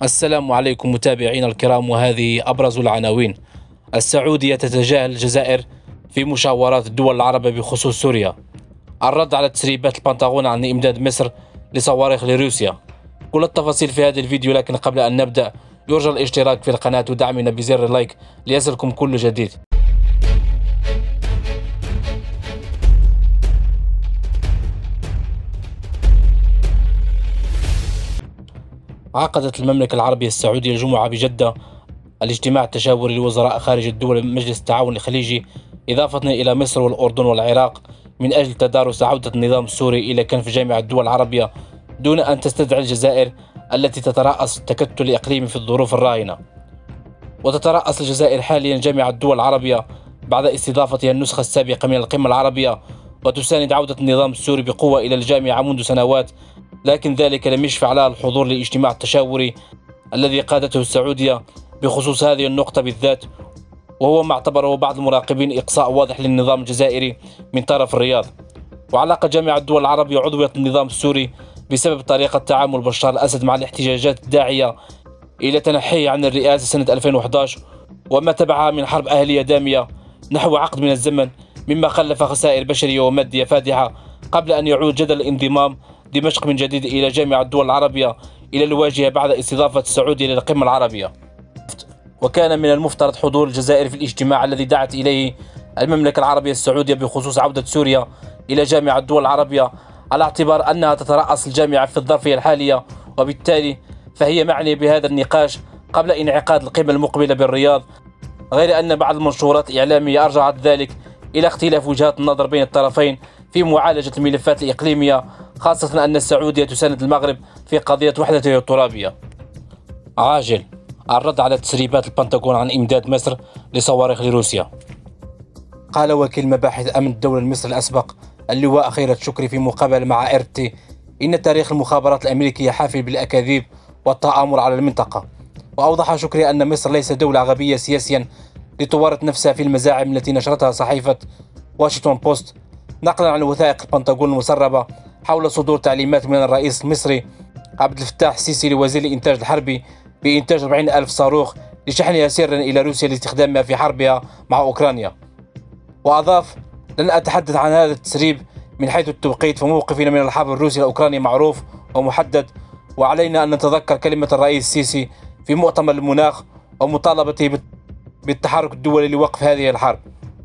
السلام عليكم متابعينا الكرام، وهذه أبرز العناوين. السعودية تتجاهل الجزائر في مشاورات الدول العربية بخصوص سوريا. الرد على تسريبات البنتاغون عن إمداد مصر لصواريخ لروسيا. كل التفاصيل في هذا الفيديو، لكن قبل أن نبدأ يرجى الاشتراك في القناة ودعمنا بزر اللايك ليصلكم كل جديد. عقدت المملكة العربية السعودية الجمعة بجدة الاجتماع التشاوري لوزراء خارج الدول مجلس التعاون الخليجي، إضافة إلى مصر والأردن والعراق، من أجل تدارس عودة النظام السوري إلى كنف جامع الدول العربية دون أن تستدعي الجزائر التي تترأس التكتل الإقليمي في الظروف الراهنة. وتترأس الجزائر حاليا جامع الدول العربية بعد استضافتها النسخة السابقة من القمة العربية، وتساند عودة النظام السوري بقوة إلى الجامعة منذ سنوات، لكن ذلك لم يشفع لها الحضور للاجتماع التشاوري الذي قادته السعودية بخصوص هذه النقطة بالذات، وهو ما اعتبره بعض المراقبين إقصاء واضح للنظام الجزائري من طرف الرياض. وعلاقة جامعة الدول العربية عضوية النظام السوري بسبب طريقة تعامل بشار الأسد مع الاحتجاجات الداعية إلى تنحيه عن الرئاسة سنة 2011 وما تبعها من حرب أهلية دامية نحو عقد من الزمن، مما خلف خسائر بشرية ومادية فادحة، قبل أن يعود جدل الانضمام دمشق من جديد إلى جامعة الدول العربية إلى الواجهة بعد استضافة السعودية للقمة العربية. وكان من المفترض حضور الجزائر في الاجتماع الذي دعت إليه المملكة العربية السعودية بخصوص عودة سوريا إلى جامعة الدول العربية، على اعتبار أنها تترأس الجامعة في الظرفية الحالية، وبالتالي فهي معنية بهذا النقاش قبل انعقاد القمة المقبلة بالرياض. غير أن بعض المنشورات الإعلامية أرجعت ذلك إلى اختلاف وجهات النظر بين الطرفين في معالجة الملفات الإقليمية، خاصة أن السعودية تساند المغرب في قضية وحدته الترابية. عاجل الرد على تسريبات البنتاغون عن إمداد مصر لصواريخ لروسيا. قال وكيل مباحث أمن الدولة المصري الأسبق اللواء خيرت شكري في مقابلة مع RT إن تاريخ المخابرات الأمريكية حافل بالأكاذيب والتآمر على المنطقة. وأوضح شكري أن مصر ليس دولة غبية سياسيا لتورط نفسها في المزاعم التي نشرتها صحيفة واشنطن بوست، نقلا عن وثائق البنتاغون المسربة حول صدور تعليمات من الرئيس المصري عبد الفتاح السيسي لوزير الإنتاج الحربي بإنتاج 40,000 صاروخ لشحنها سرا إلى روسيا لاستخدامها في حربها مع أوكرانيا. وأضاف: لن أتحدث عن هذا التسريب من حيث التوقيت، فموقفنا من الحرب الروسي الأوكراني معروف ومحدد، وعلينا أن نتذكر كلمة الرئيس السيسي في مؤتمر المناخ ومطالبته بالتحرك الدولي لوقف هذه الحرب.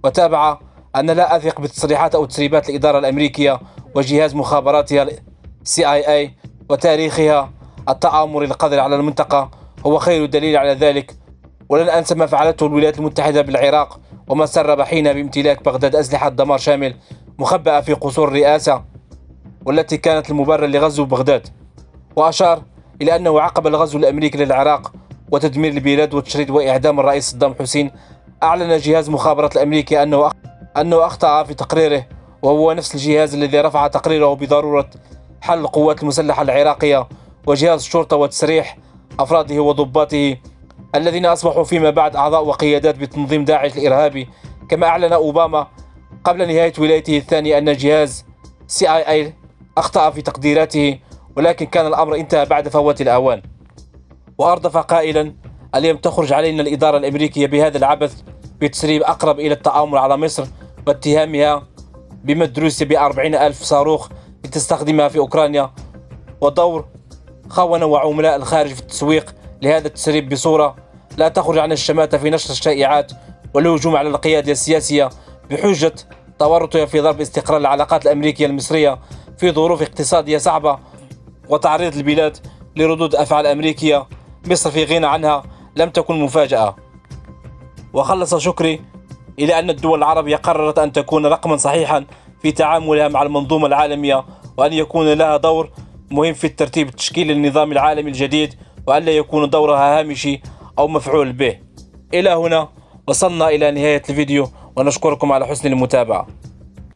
وتابع أن لا أثق بتصريحات أو تسريبات الإدارة الأمريكية وجهاز مخابراتها CIA، وتاريخها التآمر القذر على المنطقة هو خير دليل على ذلك. ولن أنسى ما فعلته الولايات المتحدة بالعراق وما سرب حينها بامتلاك بغداد أسلحة دمار شامل مخبأة في قصور الرئاسة، والتي كانت المبرر لغزو بغداد. وأشار إلى أنه عقب الغزو الأمريكي للعراق وتدمير البلاد وتشريد وإعدام الرئيس صدام حسين، أعلن جهاز مخابرات الأمريكي أنه أخطأ في تقريره، وهو نفس الجهاز الذي رفع تقريره بضرورة حل القوات المسلحة العراقية وجهاز الشرطة وتسريح أفراده وضباطه الذين أصبحوا فيما بعد أعضاء وقيادات بتنظيم داعش الإرهابي. كما أعلن أوباما قبل نهاية ولايته الثانية أن جهاز CIA أخطأ في تقديراته، ولكن كان الأمر انتهى بعد فوات الأوان. وأردف قائلا: اليوم تخرج علينا الإدارة الأمريكية بهذا العبث بتسريب أقرب إلى التآمر على مصر واتهامها بمد روسيا ب40,000 صاروخ لتستخدمها في أوكرانيا، ودور خونة وعملاء الخارج في التسويق لهذا التسريب بصورة لا تخرج عن الشماتة في نشر الشائعات والهجوم على القيادة السياسية بحجة تورطها في ضرب استقرار العلاقات الأمريكية المصرية في ظروف اقتصادية صعبة وتعريض البلاد لردود أفعال أمريكية مصر في غنى عنها لم تكن مفاجأة. وخلص شكري إلى أن الدول العربية قررت أن تكون رقما صحيحا في تعاملها مع المنظومة العالمية، وأن يكون لها دور مهم في الترتيب تشكيل النظام العالمي الجديد، وأن لا يكون دورها هامشي أو مفعول به. إلى هنا وصلنا إلى نهاية الفيديو، ونشكركم على حسن المتابعة.